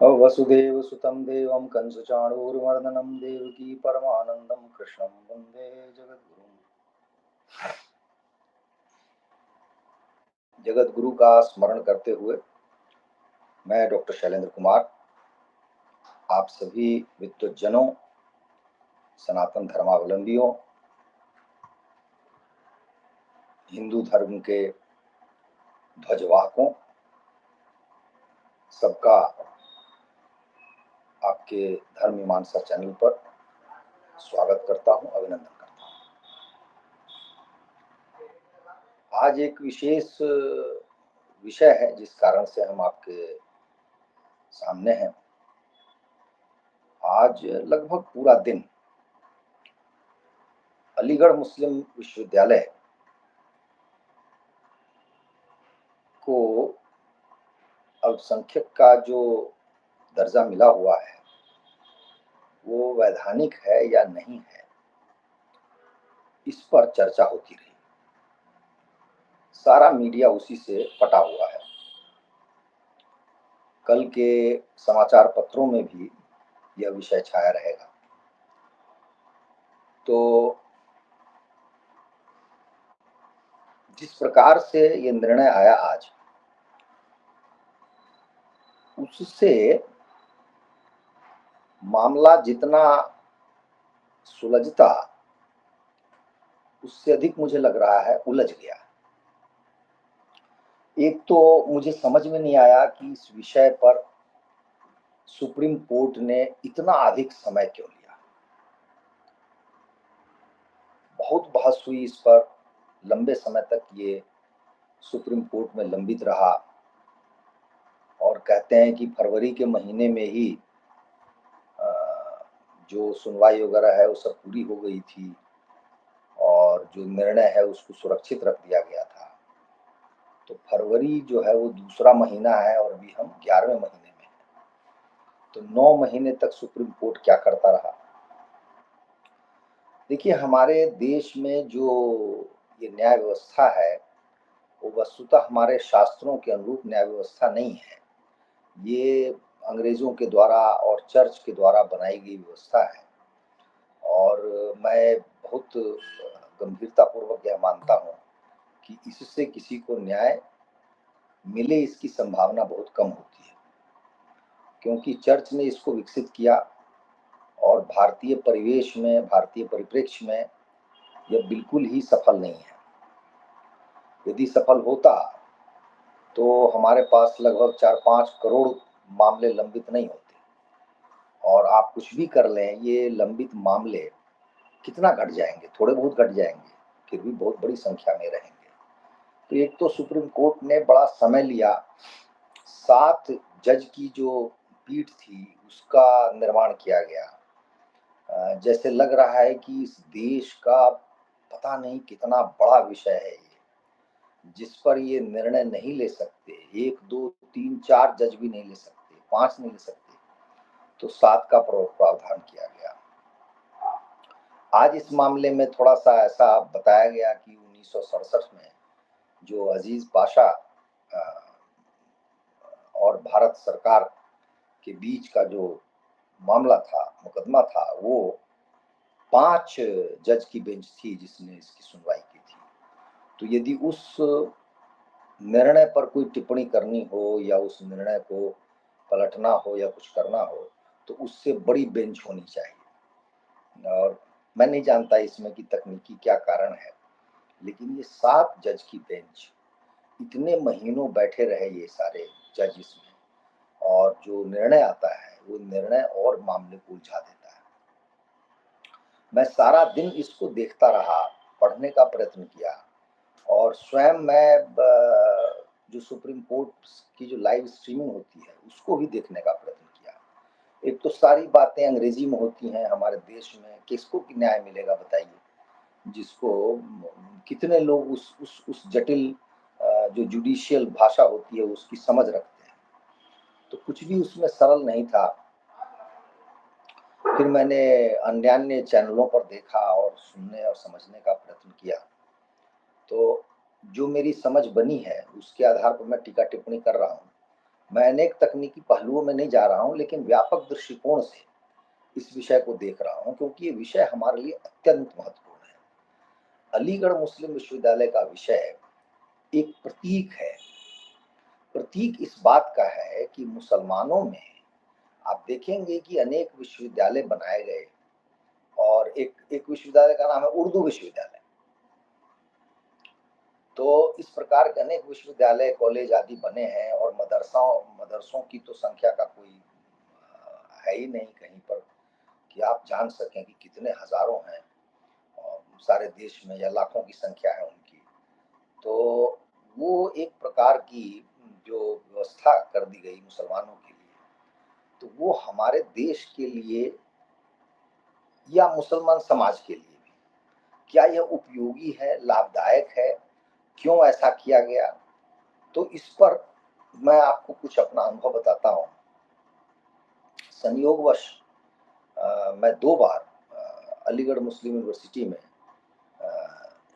वसुदेव सुतं देवं कंसचाणूरमर्दनं देवकी परमानंदं कृष्णं वंदे जगद्गुरुं। जगद्गुरु का स्मरण करते हुए मैं डॉक्टर शैलेंद्र कुमार आप सभी विद्वज्जनों, सनातन धर्मावलंबियों, हिंदू धर्म के ध्वजवाहकों सबका आपके धर्म मीमांसा चैनल पर स्वागत करता हूं, अभिनंदन करता हूं। आज एक विशेष विषय है जिस कारण से हम आपके सामने हैं। आज लगभग पूरा दिन अलीगढ़ मुस्लिम विश्वविद्यालय को अल्पसंख्यक का जो दर्जा मिला हुआ है वो वैधानिक है या नहीं है, इस पर चर्चा होती रही। सारा मीडिया उसी से पटा हुआ है। कल के समाचार पत्रों में भी यह विषय छाया रहेगा। तो जिस प्रकार से ये निर्णय आया आज, उससे मामला जितना सुलझता, उससे अधिक मुझे लग रहा है उलझ गया। एक तो मुझे समझ में नहीं आया कि इस विषय पर सुप्रीम कोर्ट ने इतना अधिक समय क्यों लिया। बहुत बहस हुई इस पर, लंबे समय तक ये सुप्रीम कोर्ट में लंबित रहा और कहते हैं कि फरवरी के महीने में ही जो सुनवाई वगैरह है वो सब पूरी हो गई थी और जो निर्णय है उसको सुरक्षित रख दिया गया था। तो फरवरी जो है वो दूसरा महीना है और अभी हम 11वें महीने में हैं। तो 9 महीने तक सुप्रीम कोर्ट क्या करता रहा। देखिए, हमारे देश में जो ये न्याय व्यवस्था है वो वस्तुतः हमारे शास्त्रों के अनुरूप न्याय व्यवस्था नहीं है। ये अंग्रेजों के द्वारा और चर्च के द्वारा बनाई गई व्यवस्था है और मैं बहुत गंभीरतापूर्वक यह मानता हूँ कि इससे किसी को न्याय मिले इसकी संभावना बहुत कम होती है, क्योंकि चर्च ने इसको विकसित किया और भारतीय परिवेश में, भारतीय परिप्रेक्ष्य में यह बिल्कुल ही सफल नहीं है। यदि सफल होता तो हमारे पास लगभग 4-5 करोड़ मामले लंबित नहीं होते। और आप कुछ भी कर लें, ये लंबित मामले कितना घट जाएंगे, थोड़े बहुत घट जाएंगे, फिर भी बहुत बड़ी संख्या में रहेंगे। तो एक तो सुप्रीम कोर्ट ने बड़ा समय लिया। 7 जज की जो पीठ थी उसका निर्माण किया गया। जैसे लग रहा है कि इस देश का पता नहीं कितना बड़ा विषय है ये, जिस पर ये निर्णय नहीं ले सकते। 1, 2, 3, 4 जज भी नहीं ले सकते, 5 नहीं ले सकते, तो 7 का प्रावधान किया गया। आज इस मामले में थोड़ा सा ऐसा बताया गया कि 1967 में जो अजीज पाशा और भारत सरकार के बीच का जो मामला था, मुकदमा था, वो 5 जज की बेंच थी जिसने इसकी सुनवाई की थी। तो यदि उस निर्णय पर कोई टिप्पणी करनी हो या उस निर्णय को पलटना हो या कुछ करना हो, तो उससे बड़ी बेंच होनी चाहिए। और मैं नहीं जानता इसमें कि तकनीकी क्या कारण है, लेकिन ये 7 जज की बेंच इतने महीनों बैठे रहे ये सारे जज इसमें, और जो निर्णय आता है वो निर्णय और मामले को उलझा देता है। मैं सारा दिन इसको देखता रहा, पढ़ने का प्रयत्न किया और स्वयं मैं जो सुप्रीम कोर्ट की जो लाइव स्ट्रीमिंग होती है उसको भी देखने का प्रयत्न किया। एक तो सारी बातें अंग्रेजी में होती हैं। हमारे देश में किसको न्याय मिलेगा बताइए, जिसको कितने लोग उस जटिल जो जुडिशियल भाषा होती है उसकी समझ रखते हैं। तो कुछ भी उसमें सरल नहीं था। फिर मैंने अन्य चैनलों पर देखा और सुनने और समझने का प्रयत्न किया। तो जो मेरी समझ बनी है उसके आधार पर मैं टीका टिप्पणी कर रहा हूँ। मैं अनेक तकनीकी पहलुओं में नहीं जा रहा हूँ, लेकिन व्यापक दृष्टिकोण से इस विषय को देख रहा हूँ, क्योंकि ये विषय हमारे लिए अत्यंत महत्वपूर्ण है। अलीगढ़ मुस्लिम विश्वविद्यालय का विषय एक प्रतीक है। प्रतीक इस बात का है कि मुसलमानों में आप देखेंगे कि अनेक विश्वविद्यालय बनाए गए, और एक एक विश्वविद्यालय का नाम है उर्दू विश्वविद्यालय। तो इस प्रकार के अनेक विश्वविद्यालय, कॉलेज आदि बने हैं, और मदरसों की तो संख्या का कोई है ही नहीं कहीं पर कि आप जान सकें कि कितने हजारों हैं, और सारे देश में या लाखों की संख्या है उनकी। तो वो एक प्रकार की जो व्यवस्था कर दी गई मुसलमानों के लिए, तो वो हमारे देश के लिए या मुसलमान समाज के लिए भी, क्या यह उपयोगी है, लाभदायक है, क्यों ऐसा किया गया? तो इस पर मैं आपको कुछ अपना अनुभव बताता हूँ। संयोगवश मैं 2 बार अलीगढ़ मुस्लिम यूनिवर्सिटी में,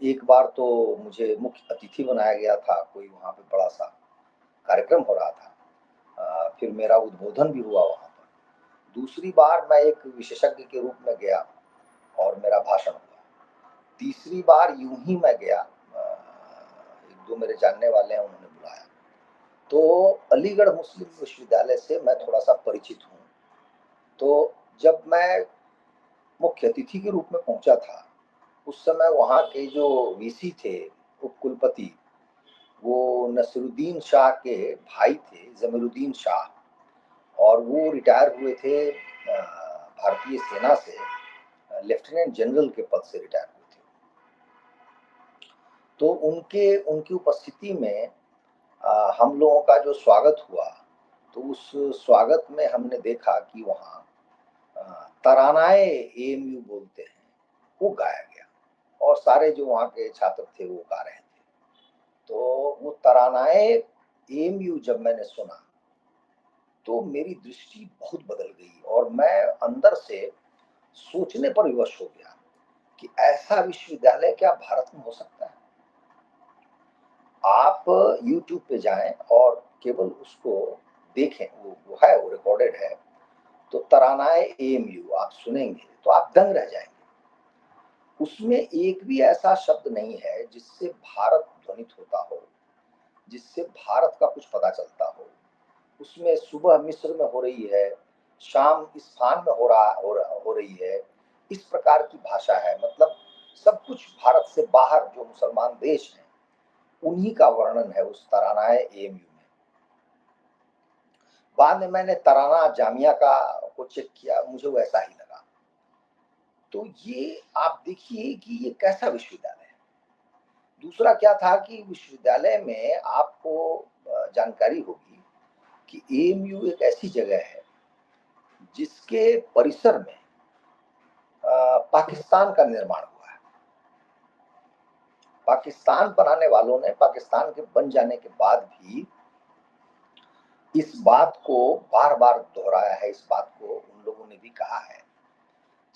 एक बार तो मुझे मुख्य अतिथि बनाया गया था, कोई वहाँ पे बड़ा-सा कार्यक्रम हो रहा था। फिर मेरा उद्बोधन भी हुआ वहाँ पर। दूसरी बार मैं एक विशेषज्ञ के रूप में गया और मेरा भाषण हुआ। तीसरी बार यूँ ही मैं गया, 1-2 मेरे जानने वाले हैं, उन्होंने बुलाया। तो अलीगढ़ मुस्लिम विश्वविद्यालय से मैं थोड़ा-सा परिचित हूँ। तो जब मैं मुख्य अतिथि के रूप में पहुँचा था, उस समय वहाँ के जो वीसी थे, उपकुलपति, वो नसीरुद्दीन शाह के भाई थे, ज़मीरुद्दीन शाह, और वो रिटायर हुए थे भारतीय सेना से, लेफ्टिनेंट जनरल के पद से रिटायर हुए थे। तो उनकी उपस्थिति में हम लोगों का जो स्वागत हुआ, तो उस स्वागत में हमने देखा कि वहाँ अ, तरानाए एएमयू बोलते हैं, वो गाया गया, और सारे जो वहाँ के छात्र थे वो गा रहे थे। तो वो तरानाए एएमयू जब मैंने सुना, तो मेरी दृष्टि बहुत बदल गई, और मैं अंदर से सोचने पर विवश हो गया कि ऐसा विश्वविद्यालय क्या भारत में हो सकता है? आप यूट्यूब पे जाएँ और केवल उसको देखें, वो है, वो रिकॉर्डेड है। तो तरानाए एएमयू आप सुनेंगे तो आप दंग रह जाएँगे। उसमें एक भी ऐसा शब्द नहीं है जिससे भारत ध्वनित होता हो, जिससे भारत का कुछ पता चलता हो। उसमें सुबह मिस्र में हो रही है, शाम इस्फहान में हो रही है। इस प्रकार की भाषा है, मतलब सब कुछ भारत से बाहर जो मुसलमान देश हैं, उन्हीं का वर्णन है उस तरानाए एएमयू में। बाद में मैंने तराना जामिया को चेक किया, मुझे वैसा ही लगा। तो ये आप देखिए कि ये कैसा विश्वविद्यालय है। दूसरा क्या था कि विश्वविद्यालय में आपको जानकारी होगी कि एएमयू एक ऐसी जगह है जिसके परिसर में पाकिस्तान का निर्माण हुआ है। पाकिस्तान बनाने वालों ने पाकिस्तान के बन जाने के बाद भी इस बात को बार-बार दोहराया है, इस बात को उन लोगों ने भी कहा है।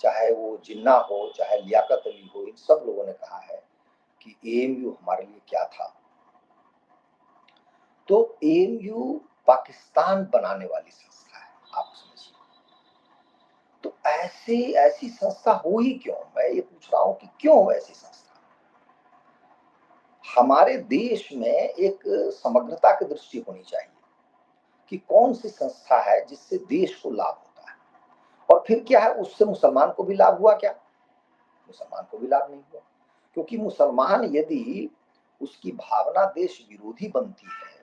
चाहे वो जिन्ना हो, चाहे लियाकत अली हो, इन सब लोगों ने कहा है कि एएमयू हमारे लिए क्या था। तो एएमयू पाकिस्तान बनाने वाली संस्था है, आप समझिए। तो ऐसी संस्था हो ही क्यों? मैं ये पूछ रहा हूँ कि क्यों हो ऐसी संस्था? हमारे देश में एक समग्रता की दृष्टि होनी चाहिए कि कौन सी संस्था है जिससे देश को लाभ होता है, और फिर क्या है, उससे मुसलमान को भी लाभ हुआ क्या? मुसलमान को भी लाभ नहीं हुआ, क्योंकि मुसलमान यदि उसकी भावना देश विरोधी बनती है,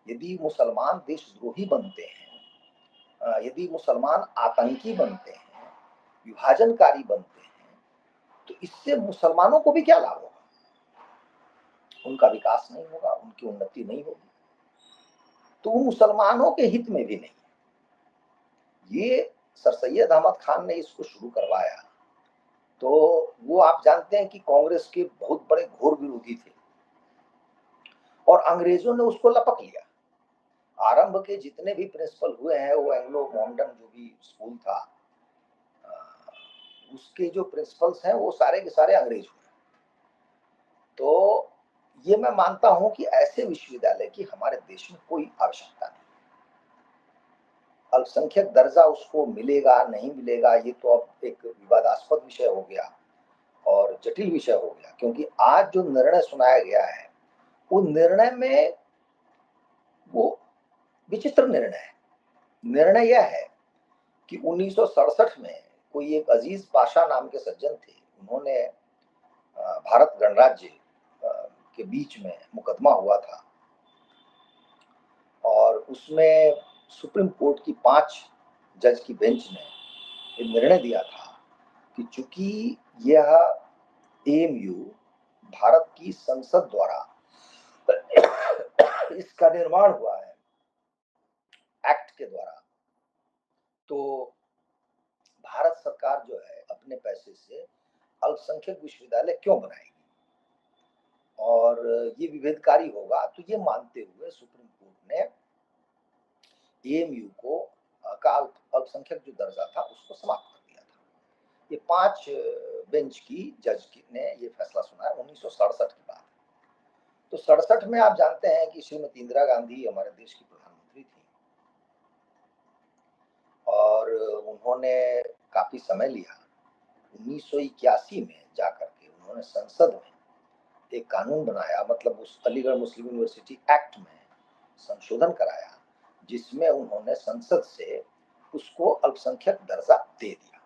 यदि मुसलमान देशद्रोही बनते हैं, यदि मुसलमान आतंकी बनते हैं, विभाजनकारी बनते हैं, तो इससे मुसलमानों को भी क्या लाभ होगा? उनका विकास नहीं होगा, उनकी उन्नति नहीं होगी। तो वो मुसलमानों के हित में भी नहीं है। ये सर सैयद अहमद खान ने इसको शुरू करवाया, तो वो आप जानते हैं कि कांग्रेस के बहुत बड़े घोर विरोधी थे, और अंग्रेजों ने उसको लपक लिया। आरंभ के जितने भी प्रिंसिपल हुए हैं, वो एंग्लो मोहम्मडन जो भी स्कूल था, उसके जो प्रिंसिपल्स हैं वो सारे के सारे अंग्रेज हुए। तो ये मैं मानता हूं कि ऐसे विश्वविद्यालय की हमारे देश में कोई आवश्यकता नहीं। अल्पसंख्यक दर्जा उसको मिलेगा नहीं मिलेगा, ये तो अब एक विवादास्पद विषय हो गया और जटिल विषय हो गया, क्योंकि आज जो निर्णय सुनाया गया है वो निर्णय में वो विचित्र निर्णय है। निर्णय यह है कि 1967 में कोई एक अजीज पाशा नाम के सज्जन थे, उन्होंने भारत गणराज्य के बीच में मुकदमा हुआ था और उसमें सुप्रीम कोर्ट की 5 जज की बेंच ने ये निर्णय दिया था कि चूंकि यह एएमयू भारत की संसद द्वारा इसका निर्माण हुआ है एक्ट के द्वारा, तो भारत सरकार जो है अपने पैसे से अल्पसंख्यक विश्वविद्यालय क्यों बनाएगी और ये विभेदकारी होगा। तो ये मानते हुए सुप्रीम कोर्ट ने एएमयू को का अल्पसंख्यक जो दर्जा था उसको समाप्त कर दिया था। ये 5 बेंच की जज ने ये फैसला सुनाया 1967 की बात। तो 67 में आप जानते हैं कि श्रीमती इंदिरा गांधी हमारे देश की प्रधानमंत्री थी और उन्होंने काफी समय लिया। 1981 में जाकर के उन्होंने संसद में एक कानून बनाया, मतलब उस अलीगढ़ मुस्लिम यूनिवर्सिटी एक्ट में संशोधन कराया, जिसमें उन्होंने संसद से उसको अल्पसंख्यक दर्जा दे दिया।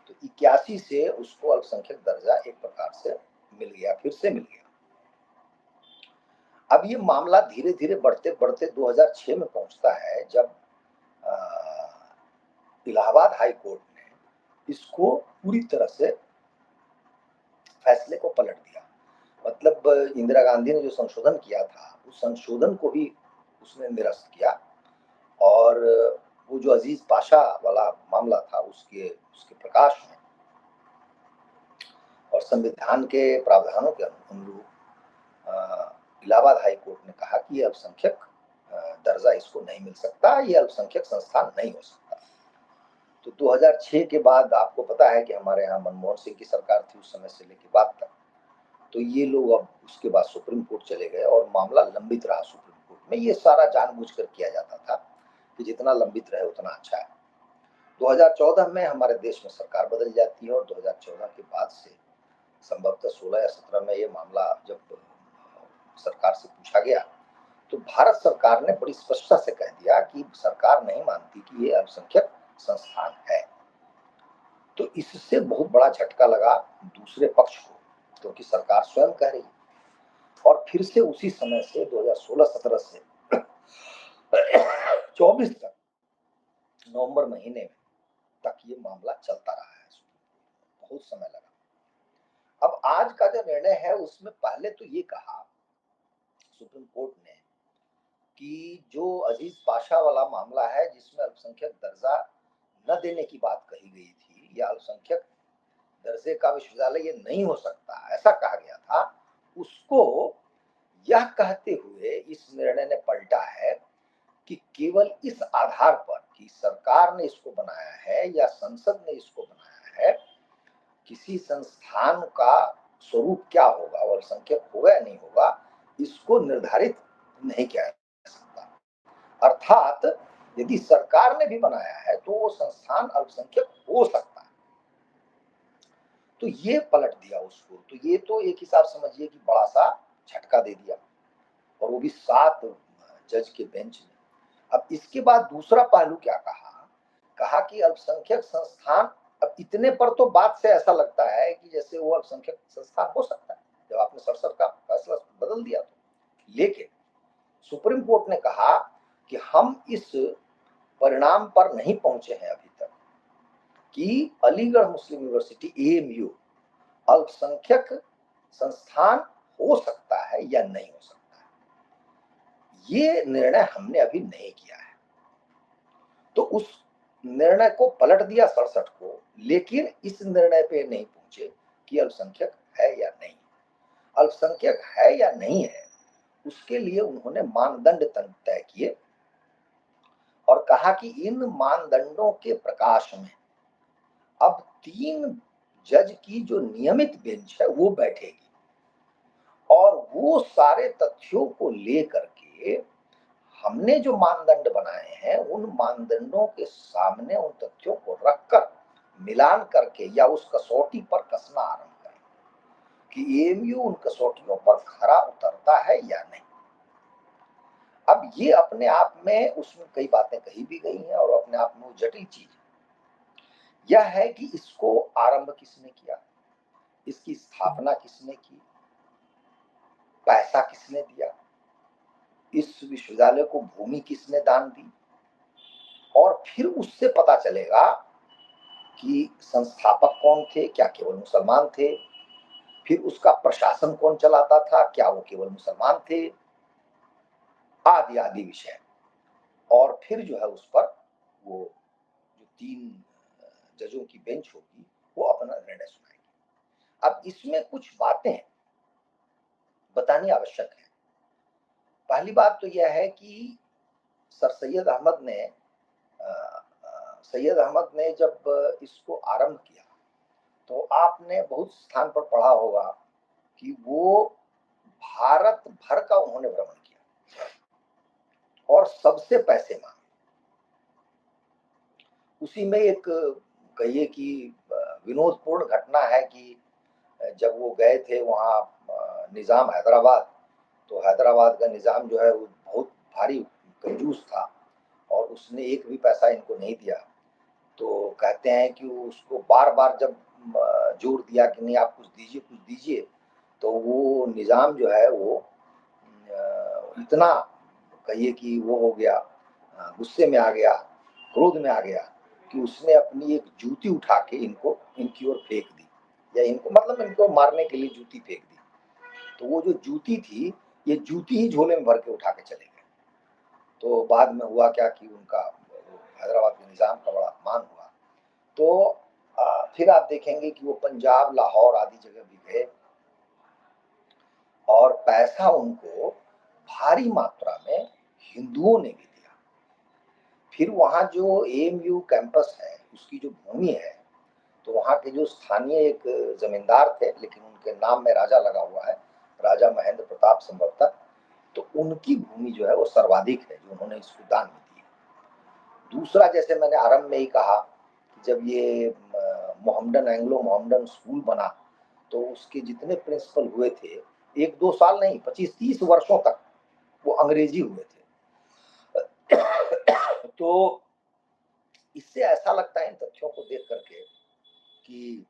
तो 81 से उसको अल्पसंख्यक दर्जा एक प्रकार से मिल गया, फिर से मिल गया। अब ये मामला धीरे धीरे बढ़ते बढ़ते 2006 में पहुंचता है, जब इलाहाबाद हाई कोर्ट ने इसको पूरी तरह से फैसले को पलट दिया। मतलब इंदिरा गांधी ने जो संशोधन किया था उस संशोधन को भी उसने निरस्त किया और वो जो अजीज पाशा वाला मामला था उसके प्रकाश में और संविधान के प्रावधानों के अनुरूप इलाहाबाद हाई कोर्ट ने कहा कि ये अल्पसंख्यक दर्जा इसको नहीं मिल सकता, ये अल्पसंख्यक संस्थान नहीं हो सकता। तो 2006 के बाद आपको पता है कि हमारे यहाँ मनमोहन सिंह की सरकार थी उस समय से लेकर बाद तक, तो ये लोग अब उसके बाद सुप्रीम कोर्ट चले गए और मामला लंबित रहा सुप्रीम कोर्ट में। ये सारा जानबूझकर किया जाता था कि जितना लंबित रहे उतना अच्छा है। 2014 में हमारे देश में सरकार बदल जाती है और 2014 के बाद से संभवतः 16 या 17 में ये मामला जब सरकार से पूछा गया तो भारत सरकार ने बड़ी स्पष्टता से कह दिया कि सरकार नहीं मानती कि ये अल्पसंख्यक संस्थान है। तो इससे बहुत बड़ा झटका लगा दूसरे पक्ष को, क्योंकि सरकार स्वयं कह रही और फिर से उसी समय से 2016-17 से 24 तक नवंबर महीने में तक ये मामला चलता रहा है। बहुत समय लगा। अब आज का जो निर्णय है उसमें पहले तो ये कहा सुप्रीम कोर्ट ने कि जो अजीज पाशा वाला मामला है जिसमें अल्पसंख्यक दर्जा न देने की बात कही गई थी या अल्पसंख्यक दर्जे का विश्वविद्यालय ये नहीं हो सकता ऐसा कहा गया था, उसको यह कहते हुए इस निर्णय ने पलटा है कि केवल इस आधार पर कि सरकार ने इसको बनाया है या संसद ने इसको बनाया है, किसी संस्थान का स्वरूप क्या होगा, वो अल्पसंख्यक होगा या नहीं होगा, इसको निर्धारित नहीं किया जा सकता। अर्थात यदि सरकार ने भी बनाया है तो वो संस्थान अल्पसंख्यक हो सकता है। तो ये पलट दिया उसको। तो ये तो एक हिसाब समझिए कि बड़ा सा झटका दे दिया और वो भी 7 जज के बेंच ने। अब इसके बाद दूसरा पहलू क्या कहा कि अल्पसंख्यक संस्थान, अब इतने पर तो बात से ऐसा लगता है कि जैसे वो अल्पसंख्यक संस्थान हो सकता है जब आपने 67 का फैसला बदल दिया तो। लेकिन सुप्रीम कोर्ट ने कहा कि हम इस परिणाम पर नहीं पहुंचे हैं अभी तक कि अलीगढ़ मुस्लिम यूनिवर्सिटी एएमयू अल्पसंख्यक संस्थान हो सकता है या नहीं हो सकता है। ये निर्णय हमने अभी नहीं किया है। तो उस निर्णय को पलट दिया 67 को, लेकिन इस निर्णय पे नहीं पहुंचे कि अल्पसंख्यक है या नहीं। अल्पसंख्यक है या नहीं है उसके लिए उन्होंने मानदंड तय किए और कहा कि इन मानदंडों के प्रकाश में अब 3 जज की जो नियमित बेंच है वो बैठेगी और वो सारे तथ्यों को लेकर के हमने जो मानदंड बनाए हैं, उन मानदंडों के सामने उन तथ्यों को रखकर मिलान करके या उस कसौटी पर कसना आरंभ करें कि एएमयू उन कसौटियों पर खरा उतरता है या नहीं। अब ये अपने आप में, उसमें कई बातें कही भी गई हैं और अपने आप में वो जटिल चीज यह है कि इसको आरंभ किसने किया, इसकी स्थापना किसने की, पैसा किसने दिया, इस विश्वविद्यालय को भूमि किसने दान दी, और फिर उससे पता चलेगा कि संस्थापक कौन थे, क्या केवल मुसलमान थे, फिर उसका प्रशासन कौन चलाता था, क्या वो केवल मुसलमान थे, आदि आदि विषय। और फिर जो है उस पर वो जो 3 जजों की बेंच होगी वो अपना निर्णय सुनाएगी। अब इसमें कुछ बातें बतानी आवश्यक है। पहली बात तो यह है कि सर सैयद अहमद ने जब इसको आरंभ किया तो आपने बहुत स्थान पर पढ़ा होगा कि वो भारत भर का उन्होंने भ्रमण किया और सबसे पैसे मांगे। उसी में एक कहिए कि विनोदपूर्ण घटना है कि जब वो गए थे वहाँ निज़ाम हैदराबाद, तो हैदराबाद का निज़ाम जो है वो बहुत भारी कंजूस था और उसने एक भी पैसा इनको नहीं दिया। तो कहते हैं कि उसको बार बार जब जोर दिया कि नहीं आप कुछ दीजिए, तो वो निज़ाम जो है वो इतना कहिए कि वो हो गया, गुस्से में आ गया, क्रोध में आ गया कि उसने अपनी एक जूती उठा के इनकी ओर फेंक दी, या इनको मतलब इनको मारने के लिए जूती फेंक दी। तो वो जो जूती थी, ये जूती ही झोले में भर के उठा के चले गए। तो बाद में हुआ क्या कि उनका हैदराबाद के निज़ाम का बड़ा अपमान हुआ। तो फिर आप देखेंगे कि वो पंजाब, लाहौर आदि जगह भी गए और पैसा उनको भारी मात्रा में हिंदुओं ने भी दिया। फिर वहाँ जो एएमयू कैंपस है, उसकी जो भूमि है, तो वहाँ के जो स्थानीय एक जमींदार थे, लेकिन उनके नाम में राजा लगा हुआ है, राजा महेंद्र प्रताप संभवतः, तो उनकी भूमि जो है वो सर्वाधिक है जो उन्होंने इसको दान में दी। दूसरा, जैसे मैंने आरंभ में ही कहा, जब ये मोहम्मडन एंग्लो मोहम्मडन स्कूल बना तो उसके जितने प्रिंसिपल हुए थे, 1-2 साल नहीं 25-30 वर्षों तक वो अंग्रेजी हुए थे। तो इससे ऐसा लगता है इन तथ्यों को देख करके कि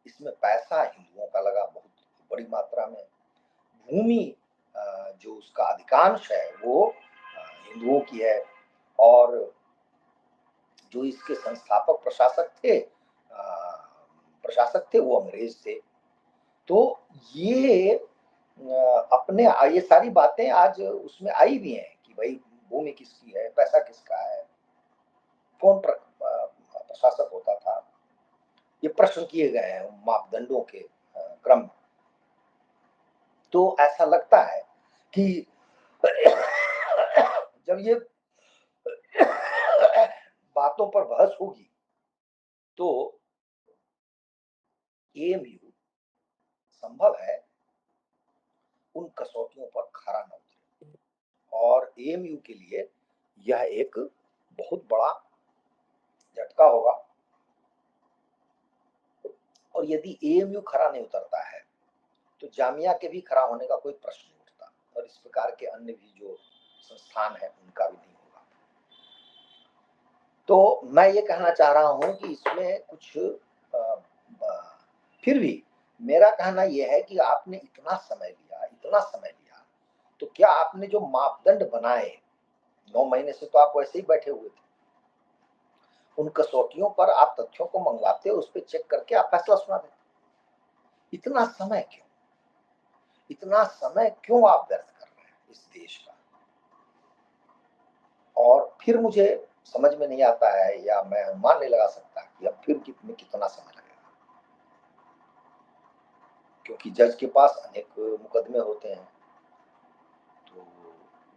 इसमें पैसा हिंदुओं का लगा बहुत बड़ी मात्रा में, भूमि जो उसका अधिकांश है वो हिंदुओं की है, और जो इसके संस्थापक प्रशासक थे वो अंग्रेज थे। तो ये अपने ये सारी बातें आज उसमें आई भी हैं कि भाई भूमि किसकी है, पैसा किसका है, कौन प्रशासक होता था, ये प्रश्न किए गए हैं मापदंडों के क्रम में। तो ऐसा लगता है कि जब ये बातों पर बहस होगी तो एएमयू संभव है उन कसौटियों पर खरा न उतरे, और एएमयू के लिए यह एक बहुत बड़ा झटका होगा। और यदि एएमयू खरा नहीं उतरता है तो जामिया के भी खरा होने का कोई प्रश्न नहीं उठता, और इस प्रकार के अन्य भी जो संस्थान है उनका भी नहीं होगा। तो मैं ये कहना चाह रहा हूं कि इसमें कुछ फिर भी मेरा कहना यह है कि आपने इतना समय लिया, तो क्या आपने जो मापदंड बनाए, 9 महीने से तो आप वैसे ही बैठे हुए थे, उन कसौटियों पर आप तथ्यों को मंगवाते, उस पर चेक करके आप फैसला सुना देते। इतना समय क्यों आप व्यर्थ कर रहे हैं इस देश का? और फिर मुझे समझ में नहीं आता है, या मैं अनुमान नहीं लगा सकता कि अब फिर कितना समय लगेगा, क्योंकि जज के पास अनेक मुकदमे होते हैं, तो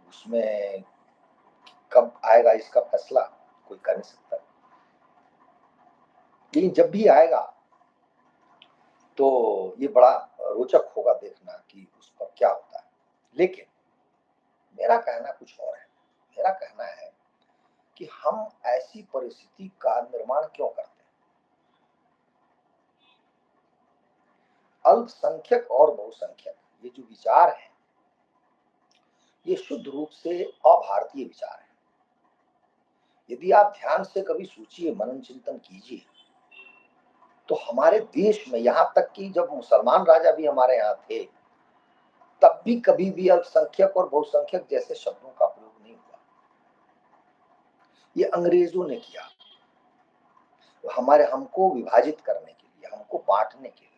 उसमें कब आएगा इसका फैसला कोई कर नहीं सकता। लेकिन जब भी आएगा तो ये बड़ा रोचक होगा देखना कि उस पर क्या होता है। लेकिन मेरा कहना कुछ और है। मेरा कहना है कि हम ऐसी परिस्थिति का निर्माण क्यों करते हैं? अल्पसंख्यक और बहुसंख्यक ये जो विचार है, ये शुद्ध रूप से अभारतीय विचार है। यदि आप ध्यान से कभी सोचिए, मनन चिंतन कीजिए, तो हमारे देश में यहाँ तक कि जब मुसलमान राजा भी हमारे यहाँ थे, तब भी कभी भी अल्पसंख्यक और बहुसंख्यक जैसे शब्दों का प्रयोग नहीं हुआ। ये अंग्रेजों ने किया, हमको विभाजित करने के लिए, हमको बांटने के लिए।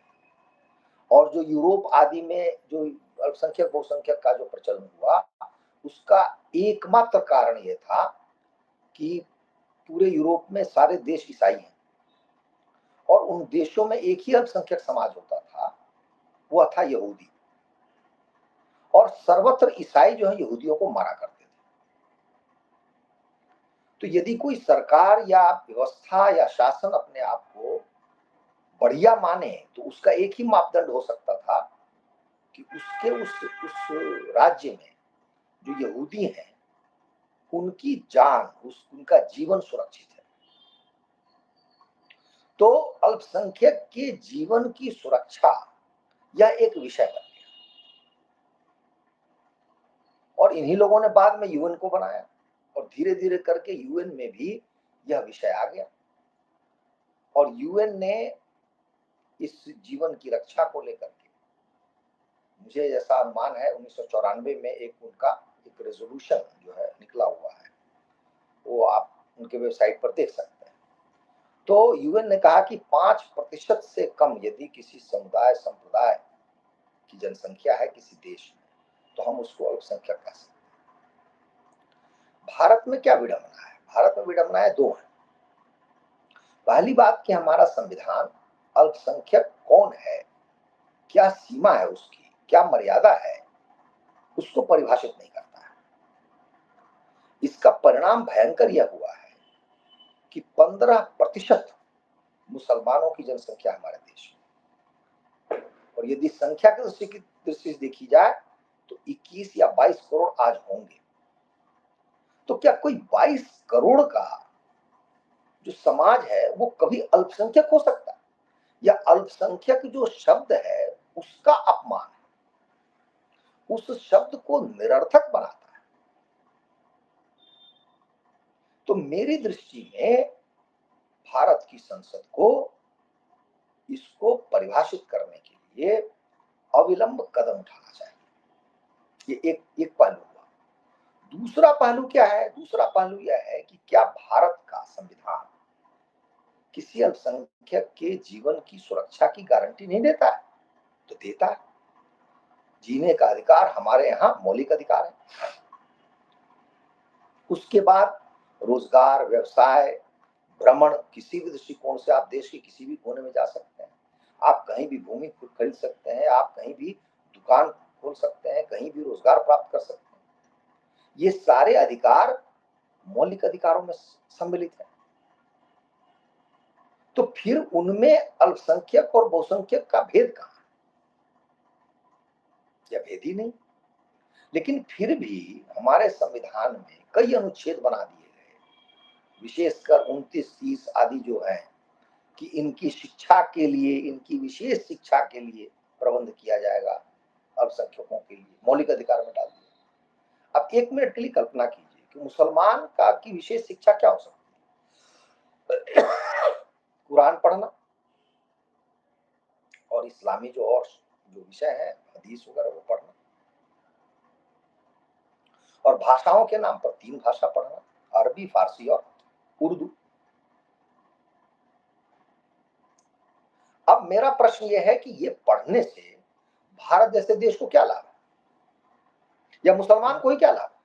और जो यूरोप आदि में जो अल्पसंख्यक बहुसंख्यक का जो प्रचलन हुआ, उसका एकमात्र कारण यह था कि पूरे यूरोप में सारे देश ईसाई हैं और उन देशों में एक ही अल्पसंख्यक समाज होता था, वह था यहूदी। और सर्वत्र ईसाई जो है यहूदियों को मारा करते थे। तो यदि कोई सरकार या व्यवस्था या शासन अपने आप को बढ़िया माने, तो उसका एक ही मापदंड हो सकता था कि उसके उस राज्य में जो यहूदी हैं, उनकी जान, उनका जीवन सुरक्षित है। तो अल्पसंख्यक के जीवन की सुरक्षा यह एक विषय बन गया और इन्हीं लोगों ने बाद में यूएन को बनाया और धीरे धीरे करके यूएन में भी यह विषय आ गया और यूएन ने इस जीवन की रक्षा को लेकर के, मुझे जैसा अनुमान है 1994 में एक उनका एक रेजोल्यूशन जो है निकला हुआ है, वो आप उनके वेबसाइट पर देख सकते हैं। तो यूएन ने कहा कि 5% से कम यदि किसी समुदाय संप्रदाय की जनसंख्या है किसी देश में, तो हम उसको अल्पसंख्यक कह सकते हैं। भारत में क्या विडंबना है? भारत में विडंबनाएं दो हैं। पहली बात कि हमारा संविधान अल्पसंख्यक कौन है, क्या सीमा है उसकी, क्या मर्यादा है, उसको परिभाषित नहीं करता है। इसका परिणाम भयंकर यह हुआ है कि 15% मुसलमानों की जनसंख्या हमारे देश में, और यदि संख्या की दृष्टि से देखी जाए तो 21 या 22 करोड़ आज होंगे। तो क्या कोई 22 करोड़ का जो समाज है वो कभी अल्पसंख्यक हो सकता है? या अल्पसंख्यक जो शब्द है उसका अपमान है, उस शब्द को निरर्थक बनाता है। तो मेरी दृष्टि में भारत की संसद को इसको परिभाषित करने के लिए अविलंब कदम उठाना चाहिए। ये एक पहलू हुआ। दूसरा पहलू क्या है? दूसरा पहलू यह है कि क्या भारत का संविधान किसी अल्पसंख्यक के जीवन की सुरक्षा की गारंटी नहीं देता है? तो देता है। जीने का अधिकार हमारे यहाँ मौलिक अधिकार है। उसके बाद रोजगार, व्यवसाय, भ्रमण, किसी भी दृष्टिकोण से आप देश के किसी भी कोने में जा सकते हैं। आप कहीं भी भूमि खरीद सकते हैं, आप कहीं भी दुकान खोल सकते हैं, कहीं भी रोजगार प्राप्त कर सकते हैं। ये सारे अधिकार मौलिक अधिकारों में सम्मिलित है। तो फिर उनमें अल्पसंख्यक और बहुसंख्यक का भेद कहां है? या भेद ही नहीं। लेकिन फिर भी हमारे संविधान में कई अनुच्छेद बना दिए गए, विशेषकर 29, 30 आदि जो है कि इनकी शिक्षा के लिए, इनकी विशेष शिक्षा के लिए प्रबंध किया जाएगा अल्पसंख्यकों के लिए, मौलिक अधिकार में डाल दिया। अब 1 मिनट के लिए कल्पना कीजिए कि मुसलमान का की विशेष शिक्षा क्या हो सकती है? कुरान पढ़ना और इस्लामी जो विषय है, हदीस वगैरह, वो पढ़ना, और भाषाओं के नाम पर 3 भाषा पढ़ना, अरबी, फारसी और उर्दू। अब मेरा प्रश्न यह है कि ये पढ़ने से भारत जैसे देश को क्या लाभ है, या मुसलमान को ही क्या लाभ है?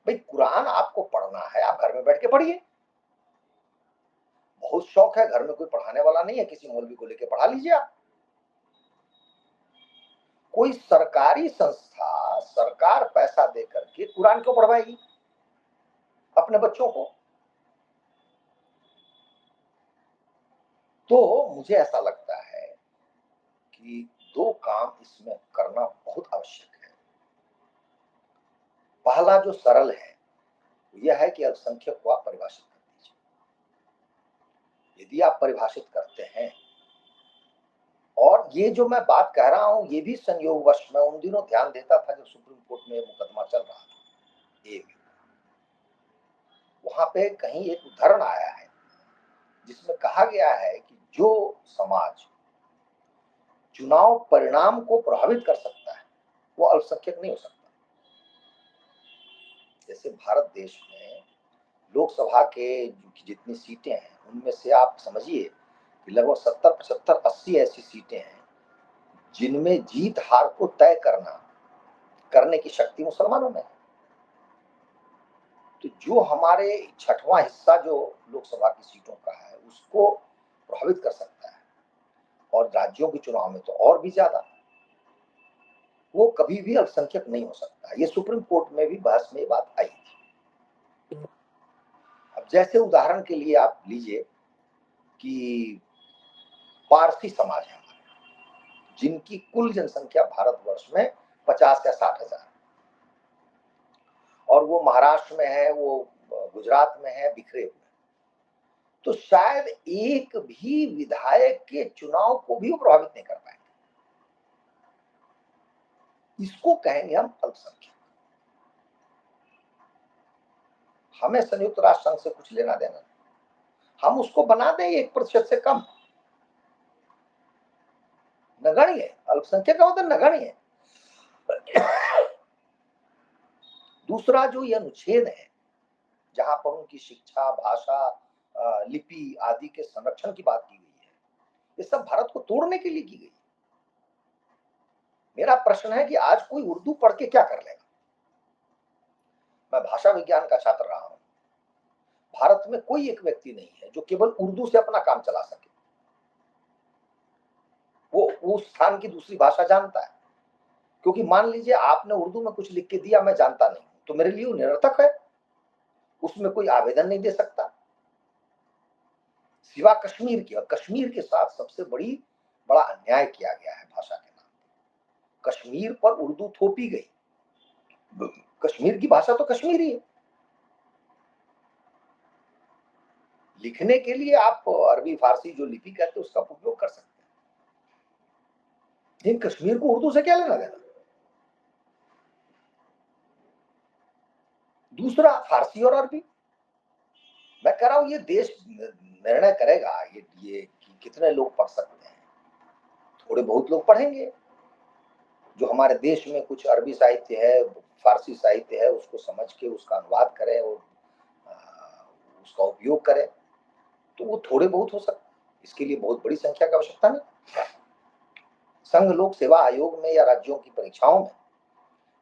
भाई, कुरान आपको पढ़ना है, आप घर में बैठ के पढ़िए। बहुत शौक है, घर में कोई पढ़ाने वाला नहीं है, किसी मौलवी को लेके पढ़ा लीजिए आप। कोई सरकारी संस्था, सरकार पैसा दे करके कुरान क्यों पढ़वाएगी अपने बच्चों को? तो मुझे ऐसा लगता है कि 2 काम इसमें करना बहुत आवश्यक है। पहला जो सरल है यह है कि अल्पसंख्यक को आप परिभाषित कर दीजिए। यदि आप परिभाषित करते हैं, और ये जो मैं बात कह रहा हूं ये भी संयोगवश मैं उन दिनों ध्यान देता था जब सुप्रीम कोर्ट में मुकदमा चल रहा था, वहां पे कहीं एक उदाहरण आया है जिसमें कहा गया है कि जो समाज चुनाव परिणाम को प्रभावित कर सकता है वो अल्पसंख्यक नहीं हो सकता। जैसे भारत देश में लोकसभा के जितनी सीटें हैं उनमें से आप समझिए कि लगभग 70, 75, 80 ऐसी सीटें हैं जिनमें जीत हार को तय करने की शक्ति मुसलमानों में है। तो जो हमारे छठवां हिस्सा जो लोकसभा की सीटों का है उसको प्रभावित कर सकता है, और राज्यों के चुनाव में तो और भी ज्यादा, वो कभी भी अल्पसंख्यक नहीं हो सकता। ये सुप्रीम कोर्ट में भी बहस में ये बात आई थी। अब जैसे उदाहरण के लिए आप लीजिए कि पारसी समाज है जिनकी कुल जनसंख्या भारतवर्ष में 50 या 60 हजार, और वो महाराष्ट्र में है, वो गुजरात में है, बिखरे हुए, तो शायद एक भी विधायक के चुनाव को भी वो प्रभावित नहीं कर पाएंगे। इसको कहेंगे हम अल्पसंख्यक। हमें संयुक्त राष्ट्र संघ से कुछ लेना देना, हम उसको बना दें 1% से कम, नगण्य। अल्पसंख्यक का मतलब नगण्य। दूसरा जो ये अनुच्छेद है जहां पर उनकी शिक्षा, भाषा, लिपि आदि के संरक्षण की बात की गई है, ये सब भारत को तोड़ने के लिए की गई। मेरा प्रश्न है कि आज कोई उर्दू पढ़ के क्या कर लेगा? मैं भाषा विज्ञान का छात्र रहा हूं। भारत में कोई एक व्यक्ति नहीं है जो केवल उर्दू से अपना काम चला सके। वो उस स्थान की दूसरी भाषा जानता है, क्योंकि मान लीजिए आपने उर्दू में कुछ लिख के दिया, मैं जानता नहीं, तो मेरे लिए वो निरर्थक है, उसमें कोई आवेदन नहीं दे सकता सिवा कश्मीर की। और कश्मीर के साथ सबसे बड़ा अन्याय किया गया है भाषा के नाम पे। कश्मीर पर उर्दू थोपी गई। कश्मीर की भाषा तो कश्मीरी है। लिखने के लिए आप अरबी फारसी जो लिपि कहते हैं उसका उपयोग कर सकते हैं, लेकिन कश्मीर को उर्दू से क्या लेना देना? दूसरा, फारसी और अरबी, मैं कह रहा हूं ये देश निर्णय करेगा ये कितने लोग पढ़ सकते हैं। थोड़े बहुत लोग पढ़ेंगे जो हमारे देश में कुछ अरबी साहित्य है, फारसी साहित्य है, उसको समझ के उसका अनुवाद करें और उसका उपयोग करें, तो वो थोड़े बहुत हो सकते। इसके लिए बहुत बड़ी संख्या की आवश्यकता नहीं। संघ लोक सेवा आयोग में या राज्यों की परीक्षाओं में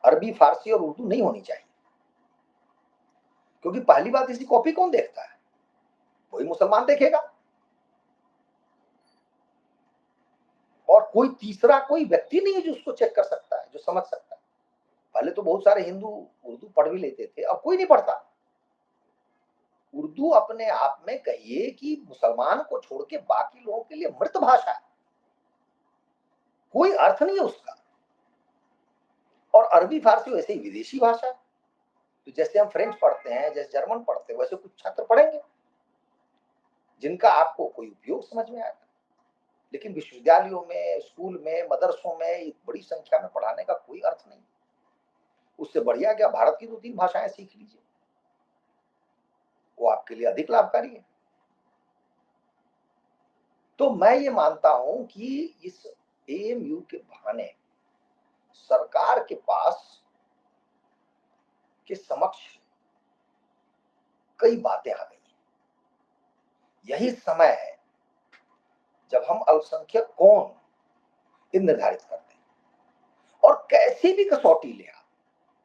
अरबी, फारसी और उर्दू नहीं होनी चाहिए, क्योंकि पहली बात इसकी कॉपी कौन देखता है? वही मुसलमान देखेगा, और कोई तीसरा कोई व्यक्ति नहीं है जो उसको चेक कर सकता है, जो समझ सकता है। पहले तो बहुत सारे हिंदू उर्दू पढ़ भी लेते थे, अब कोई नहीं पढ़ता। उर्दू अपने आप में कहिए कि मुसलमान को छोड़ के बाकी लोगों के लिए मृत भाषा है, कोई अर्थ नहीं है उसका। और अरबी फारसी वैसे ही विदेशी भाषा है, तो जैसे हम फ्रेंच पढ़ते हैं, जैसे जर्मन पढ़ते हैं, वैसे कुछ छात्र पढ़ेंगे जिनका आपको कोई उपयोग समझ में आएगा। लेकिन विश्वविद्यालयों में, स्कूल में, मदरसों में एक बड़ी संख्या में पढ़ाने का कोई अर्थ नहीं। उससे बढ़िया क्या भारत की 2-3 भाषाएं सीख लीजिए, वो आपके लिए अधिक लाभकारी है। तो मैं ये मानता हूं कि इस एएमयू के बहाने सरकार के समक्ष कई बातें आ गई। यही समय है जब हम अल्पसंख्यक कौन ये निर्धारित करते हैं, और कैसी भी कसौटी ले आप,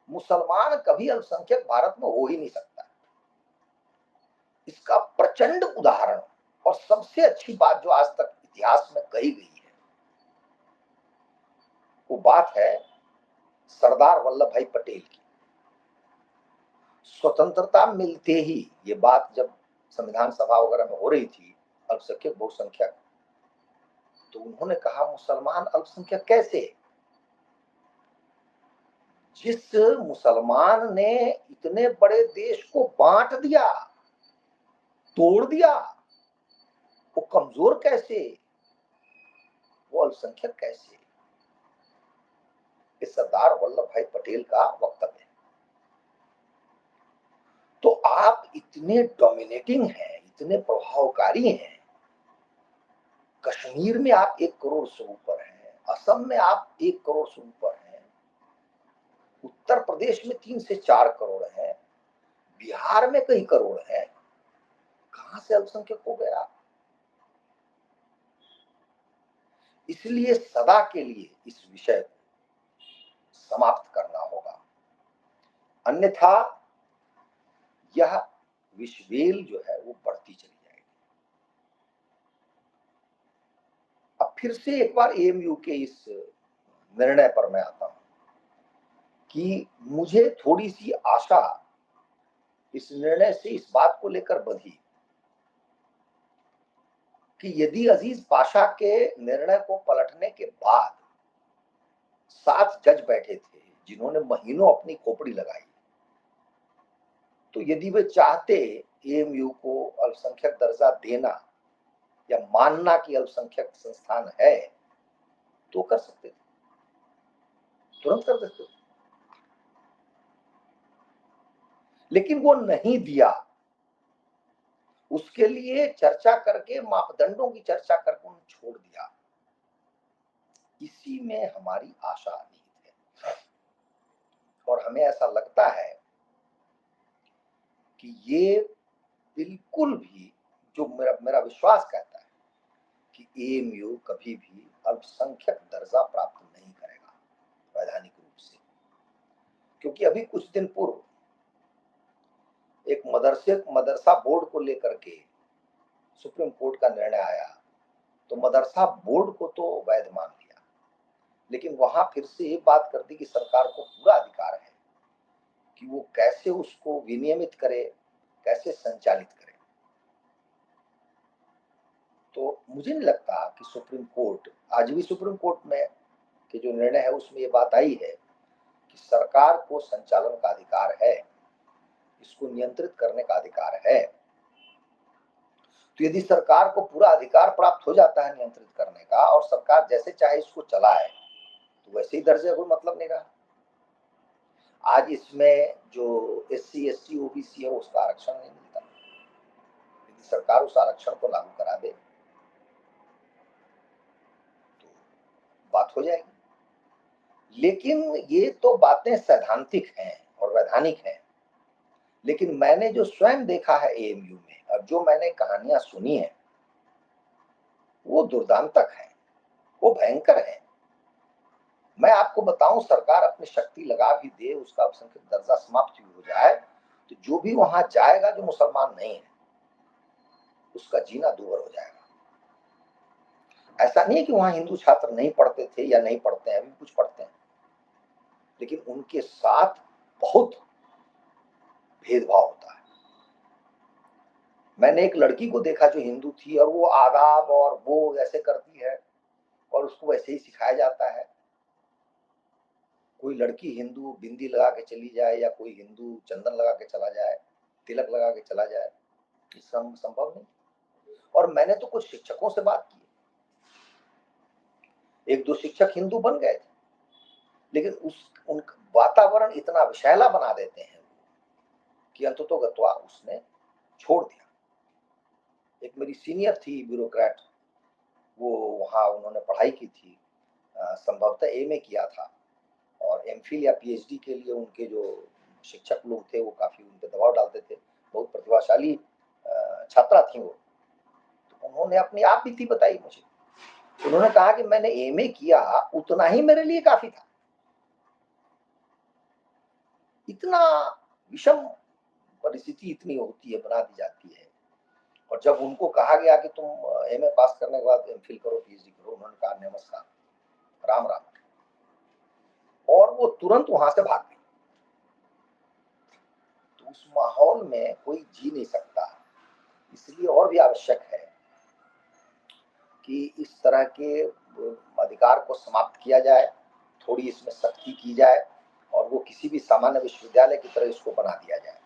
मुसलमान कभी अल्पसंख्यक भारत में हो ही नहीं सकता। इसका प्रचंड उदाहरण और सबसे अच्छी बात जो आज तक इतिहास में कही गई है, वो बात है सरदार वल्लभ भाई पटेल की। स्वतंत्रता मिलते ही, ये बात जब संविधान सभा वगैरह में हो रही थी, अल्पसंख्यक बहुसंख्यक, तो उन्होंने कहा मुसलमान अल्पसंख्यक कैसे? जिस मुसलमान ने इतने बड़े देश को बांट दिया, तोड़ दिया, वो कमजोर कैसे, वो अल्पसंख्यक कैसे? ये सरदार वल्लभ भाई पटेल का वक्तव्य है। तो आप इतने डोमिनेटिंग हैं, इतने प्रभावकारी हैं, कश्मीर में आप 1 करोड़ से ऊपर हैं, असम में आप 1 करोड़ से ऊपर हैं, उत्तर प्रदेश में 3 से 4 करोड़ हैं, बिहार में कई करोड़ हैं, कहां से अल्पसंख्यक हो गया? इसलिए सदा के लिए इस विषय को समाप्त करना होगा, अन्यथा यह विषवेल जो है वो बढ़ती चली जाएगी। अब फिर से एक बार एएमयू के इस निर्णय पर मैं आता हूं कि मुझे थोड़ी सी आशा इस निर्णय से इस बात को लेकर बंधी कि यदि अजीज पाशा के निर्णय को पलटने के बाद 7 जज बैठे थे जिन्होंने महीनों अपनी खोपड़ी लगाई, तो यदि वे चाहते एएमयू को अल्पसंख्यक दर्जा देना या मानना कि अल्पसंख्यक संस्थान है, तो कर सकते थे, तुरंत कर सकते थे। लेकिन वो नहीं दिया, उसके लिए चर्चा करके, मापदंडों की चर्चा करके उन्हें छोड़ दिया। इसी में हमारी आशा निहित है और हमें ऐसा लगता है कि ये बिल्कुल भी, जो मेरा विश्वास कहता है कि एएमयू कभी भी अल्पसंख्यक दर्जा प्राप्त नहीं करेगा वैधानिक रूप से, क्योंकि अभी कुछ दिन पूर्व एक मदरसा बोर्ड को लेकर के सुप्रीम कोर्ट का निर्णय आया, तो मदरसा बोर्ड को तो वैध मान लिया, लेकिन वहां फिर से ये बात कर दी कि सरकार को पूरा अधिकार है कि वो कैसे उसको विनियमित करे, कैसे संचालित करे। तो मुझे नहीं लगता कि सुप्रीम कोर्ट, आज भी सुप्रीम कोर्ट में के जो निर्णय है उसमें ये बात आई है कि सरकार को संचालन का अधिकार है, इसको नियंत्रित करने का अधिकार है। तो यदि सरकार को पूरा अधिकार प्राप्त हो जाता है नियंत्रित करने का और सरकार जैसे चाहे इसको चलाए, तो वैसे ही दर्जे कोई मतलब नहीं रहा। आज इसमें जो एससी एसटी ओबीसी है उसका आरक्षण नहीं मिलता, यदि सरकार उस आरक्षण को लागू करा दे तो बात हो जाएगी। लेकिन ये तो बातें सैद्धांतिक हैं और वैधानिक हैं, लेकिन मैंने जो स्वयं देखा है एएमयू में और जो मैंने कहानियां सुनी है वो दुर्दांतक है, वो भयंकर है। मैं आपको बताऊं, सरकार अपनी शक्ति लगा भी दे, उसका अल्पसंख्यक दर्जा समाप्त भी हो जाए, तो जो भी वहां जाएगा जो मुसलमान नहीं है उसका जीना दूभर हो जाएगा। ऐसा नहीं है कि वहां हिंदू छात्र नहीं पढ़ते थे या नहीं पढ़ते हैं, अभी कुछ पढ़ते हैं, लेकिन उनके साथ बहुत भेदभाव होता है। मैंने एक लड़की को देखा जो हिंदू थी और वो आदाब और वो ऐसे करती है और उसको वैसे ही सिखाया जाता है। कोई लड़की हिंदू बिंदी लगा के चली जाए या कोई हिंदू चंदन लगा के चला जाए, तिलक लगा के चला जाए, ये संभव नहीं। और मैंने तो कुछ शिक्षकों से बात की, 1-2 शिक्षक हिंदू बन गए थे, लेकिन उन वातावरण इतना विषैला बना देते हैं कि अंततोगत्वा उसने छोड़ दिया। एक मेरी सीनियर थी ब्यूरोक्रेट, वो वहाँ उन्होंने पढ़ाई की थी, संभवतः एमए किया था और एमफिल या पीएचडी के लिए उनके जो शिक्षक लोग थे वो काफी उन पर दबाव डालते थे। बहुत प्रतिभाशाली छात्रा थी वो। तो उन्होंने अपनी आप बीती बताई मुझे। उन्होंने कहा कि मैंने एमए किया, उतना ही मेरे लिए काफी था। इतना विषम परिस्थिति इतनी होती है, बना दी जाती है। और जब उनको कहा गया कि तुम एमए पास करने के बाद एमफिल करो, पीएचडी करो, उन्होंने कहा नमस्कार, राम राम, और वो तुरंत वहां से भाग गई। तो उस माहौल में कोई जी नहीं सकता। इसलिए और भी आवश्यक है कि इस तरह के अधिकार को समाप्त किया जाए, थोड़ी इसमें सख्ती की जाए और वो किसी भी सामान्य विश्वविद्यालय की तरह इसको बना दिया जाए।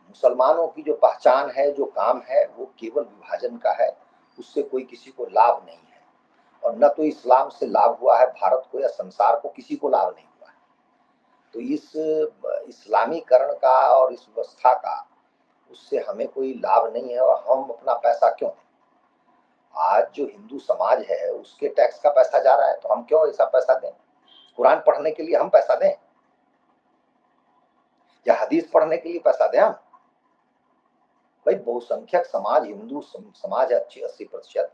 मुसलमानों की जो पहचान है, जो काम है, वो केवल विभाजन का है, उससे कोई किसी को लाभ नहीं है। और न तो इस्लाम से लाभ हुआ है भारत को या संसार को, किसी को लाभ नहीं हुआ है। तो इस इस्लामीकरण का और इस व्यवस्था का उससे हमें कोई लाभ नहीं है, और हम अपना पैसा क्यों दें? आज जो हिंदू समाज है उसके टैक्स का पैसा जा रहा है, तो हम क्यों ऐसा पैसा दें? कुरान पढ़ने के लिए हम पैसा दें या हदीस पढ़ने के लिए पैसा दें हम? भाई बहुसंख्यक समाज हिंदू समाज है, 80%,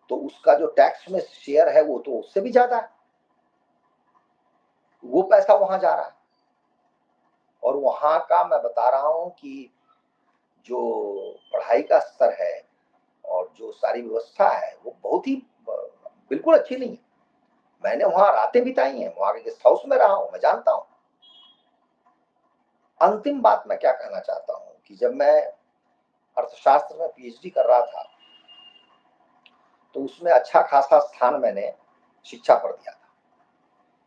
तो उसका जो टैक्स में शेयर है वो तो उससे भी ज्यादा है, वो पैसा वहां जा रहा है। और वहां का मैं बता रहा हूं कि जो पढ़ाई का स्तर है और जो सारी व्यवस्था है वो बहुत ही बिल्कुल अच्छी नहीं है। मैंने वहां रातें बिताई हैं, वहां के गेस्ट हाउस में रहा हूं, मैं जानता हूं। अंतिम बात मैं क्या कहना चाहता हूं कि जब मैं अर्थशास्त्र में पीएचडी कर रहा था तो उसमें अच्छा खासा स्थान मैंने शिक्षा पर दिया था।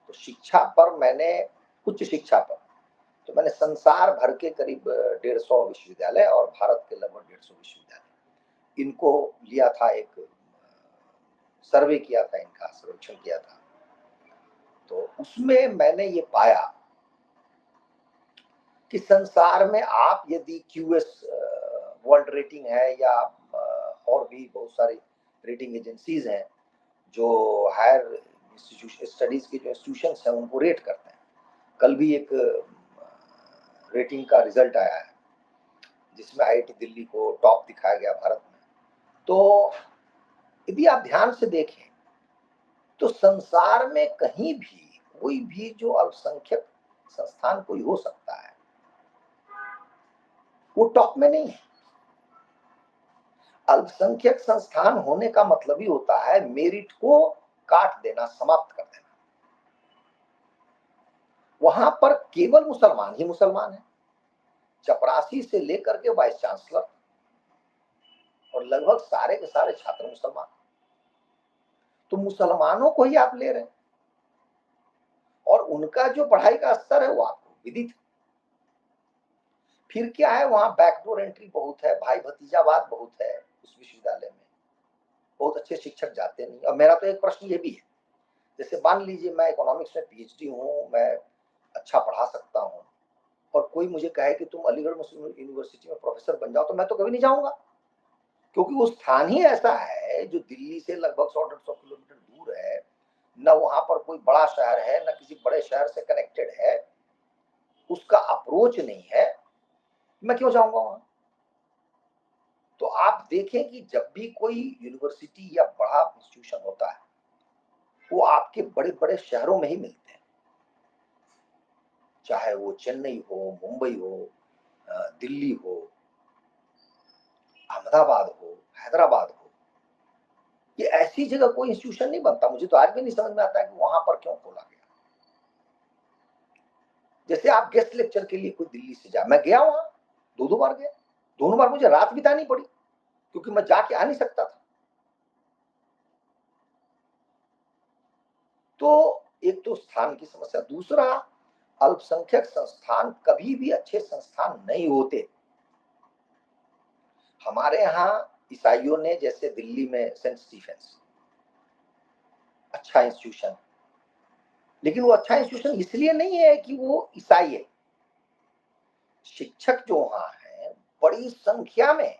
तो शिक्षा पर मैंने, उच्च शिक्षा पर तो मैंने संसार भर के करीब 150 विश्वविद्यालय और भारत के लगभग 150 विश्वविद्यालय, इनको लिया था, एक सर्वे किया था, इनका सर्वेक्षण किया था। तो उसमें मैंने ये पाया कि संसार में आप यदि क्यूएस वर्ल्ड रेटिंग है या और भी बहुत सारी रेटिंग एजेंसीज हैं जो हायर स्टडीज के जो इंस्टीट्यूशन हैं उनको रेट करते हैं। कल भी एक रेटिंग का रिजल्ट आया है जिसमें आईआईटी दिल्ली को टॉप दिखाया गया भारत में। तो यदि आप ध्यान से देखें तो संसार में कहीं भी कोई भी जो अल्पसंख्यक संस्थान कोई हो सकता है वो टॉप में नहीं है। अल्पसंख्यक संस्थान होने का मतलब ही होता है मेरिट को काट देना, समाप्त कर देना। वहां पर केवल मुसलमान ही मुसलमान है, चपरासी से लेकर के वाइस चांसलर और लगभग सारे के सारे छात्र मुसलमान। तो मुसलमानों को ही आप ले रहे हैं और उनका जो पढ़ाई का स्तर है वो आपको विदित है। फिर क्या है, वहां बैकडोर एंट्री बहुत है, भाई भतीजावाद बहुत है उस विश्वविद्यालय में, बहुत अच्छे शिक्षक जाते नहीं। और मेरा तो एक प्रश्न ये भी है, जैसे मान लीजिए मैं इकोनॉमिक्स में पीएचडी हूँ, मैं अच्छा पढ़ा सकता हूँ, और कोई मुझे कहे कि तुम अलीगढ़ मुस्लिम यूनिवर्सिटी में प्रोफेसर बन जाओ, तो मैं तो कभी नहीं जाऊंगा, क्योंकि वो स्थान ही ऐसा है जो दिल्ली से लगभग 100-150 किलोमीटर दूर है, न वहां पर कोई बड़ा शहर है, न किसी बड़े शहर से कनेक्टेड है, उसका अप्रोच नहीं है, मैं क्यों जाऊंगा वहां? तो आप देखें कि जब भी कोई यूनिवर्सिटी या बड़ा इंस्टीट्यूशन होता है वो आपके बड़े बड़े शहरों में ही मिलते हैं, चाहे वो चेन्नई हो, मुंबई हो, दिल्ली हो, अहमदाबाद हो, हैदराबाद हो। ये ऐसी जगह कोई इंस्टीट्यूशन नहीं बनता। मुझे तो आज भी नहीं समझ में आता है कि वहां पर क्यों खोला गया। जैसे आप गेस्ट लेक्चर के लिए कोई दिल्ली से जा, मैं गया वहां, दो बार गया, दोनों बार मुझे रात बितानी पड़ी क्योंकि मैं जाके आ नहीं सकता था। तो एक तो स्थान की समस्या, दूसरा अल्पसंख्यक संस्थान कभी भी अच्छे संस्थान नहीं होते। हमारे यहाँ ईसाइयों ने, जैसे दिल्ली में सेंट स्टीफेंस अच्छा इंस्टीट्यूशन, लेकिन वो अच्छा इंस्टीट्यूशन इसलिए नहीं है कि वो ईसाई है। शिक्षक जो वहां है बड़ी संख्या में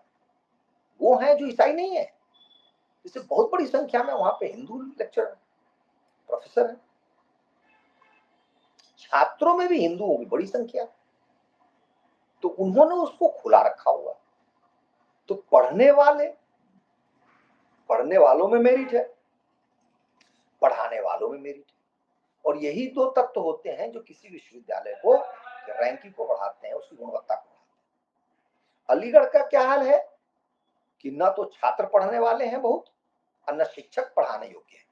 वो हैं जो ईसाई नहीं है, जैसे बहुत बड़ी संख्या में वहां पे हिंदू लेक्चरर प्रोफेसर है, छात्रों में भी हिंदुओं की बड़ी संख्या, तो उन्होंने उसको खुला रखा हुआ। तो पढ़ने वालों में मेरिट है, पढ़ाने वालों में मेरिट है, और यही दो तत्व होते हैं जो किसी विश्वविद्यालय को रैंकिंग को बढ़ाते हैं, उसकी गुणवत्ता को बढ़ाते हैं। अलीगढ़ का क्या हाल है कि न तो छात्र पढ़ने वाले हैं बहुत और न शिक्षक पढ़ाने योग्य है।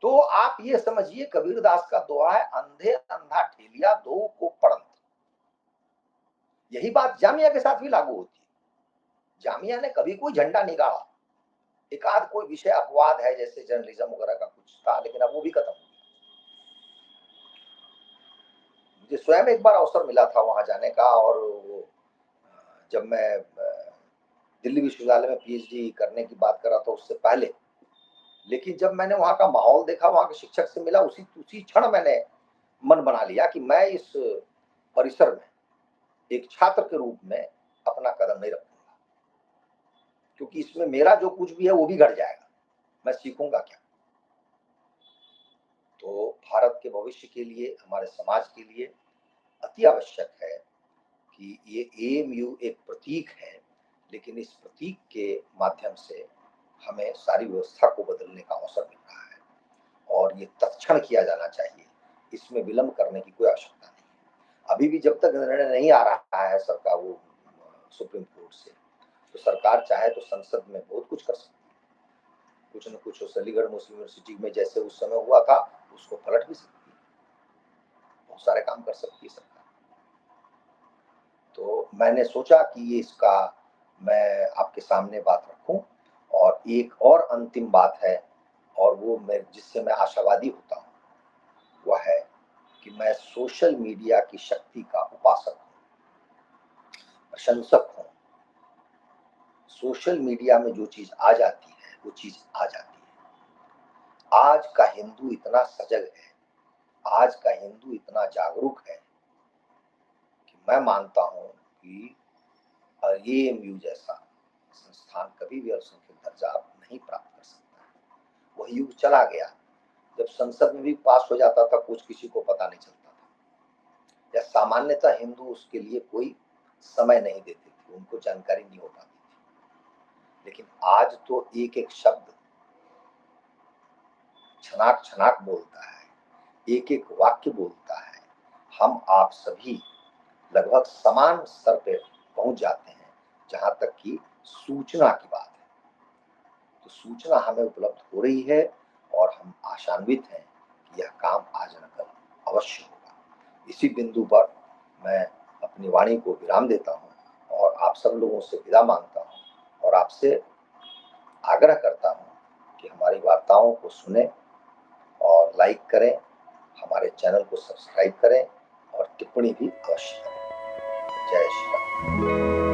तो आप ये समझिए, कबीरदास का दुआ है, अंधे अंधा ठेलिया दो को पढ़ंत। यही बात जामिया के साथ भी लागू होती है। जामिया ने कभी कोई झंडा नहीं गाड़ा, एक आध कोई विषय अपवाद है, जैसे जर्नलिज्म वगैरह का कुछ था, लेकिन अब वो भी खत्म हो गया। मुझे स्वयं एक बार अवसर मिला था वहां जाने का, और वो जब मैं दिल्ली विश्वविद्यालय में पीएचडी करने की बात कर रहा था उससे पहले, लेकिन जब मैंने वहां का माहौल देखा, वहां के शिक्षक से मिला, उसी उसी क्षण मैंने मन बना लिया कि मैं इस परिसर में एक छात्र के रूप में अपना कदम नहीं रखूंगा, क्योंकि इसमें मेरा जो कुछ भी है वो भी घट जाएगा, मैं सीखूंगा क्या। तो भारत के भविष्य के लिए, हमारे समाज के लिए अति आवश्यक है कि ये एएमयू एक प्रतीक है, लेकिन इस प्रतीक के माध्यम से हमें सारी व्यवस्था को बदलने का अवसर मिल रहा है, और ये तत्क्षण किया जाना चाहिए, इसमें विलंब करने की कोई आवश्यकता नहीं है। अभी भी जब तक निर्णय नहीं आ रहा है सरकार वो सुप्रीम कोर्ट से, तो सरकार चाहे तो संसद में बहुत कुछ कर सकती है, कुछ न कुछ उस अलीगढ़ मुस्लिम यूनिवर्सिटी में जैसे उस समय हुआ था उसको पलट भी सकती है, बहुत सारे काम कर सकती है सरकार। तो मैंने सोचा कि ये इसका मैं आपके सामने बात रखूं। और एक और अंतिम बात है, और वो मैं जिससे मैं आशावादी होता हूँ, वह है कि मैं सोशल मीडिया की शक्ति का उपासक हूँ, प्रशंसक हूँ। सोशल मीडिया में जो चीज आ जाती है वो चीज आ जाती है। आज का हिंदू इतना सजग है, आज का हिंदू इतना जागरूक है कि मैं मानता हूँ कि एएमयू जैसा संस्थान कभी भी अल्पसंख्यक दर्जा नहीं प्राप्त कर सकता है। वह युग चला गया जब संसद में भी पास हो जाता था, कुछ किसी को पता नहीं चलता था, या सामान्यतः हिंदू उसके लिए कोई समय नहीं देते थे, उनको जानकारी नहीं हो पाती थी। लेकिन आज तो एक एक शब्द छनाक छनाक बोलता है, एक एक वाक्य बोलता है। हम आप सभी लगभग समान स्तर पे पहुंच जाते हैं जहां तक कि सूचना की बात है। तो सूचना हमें उपलब्ध हो रही है, और हम आशान्वित हैं कि यह काम आज न कल अवश्य होगा। इसी बिंदु पर मैं अपनी वाणी को विराम देता हूँ, और आप सब लोगों से विदा मांगता हूँ, और आपसे आग्रह करता हूँ कि हमारी वार्ताओं को सुने और लाइक करें, हमारे चैनल को सब्सक्राइब करें, और टिप्पणी भी अवश्य करें। जय श्री राम।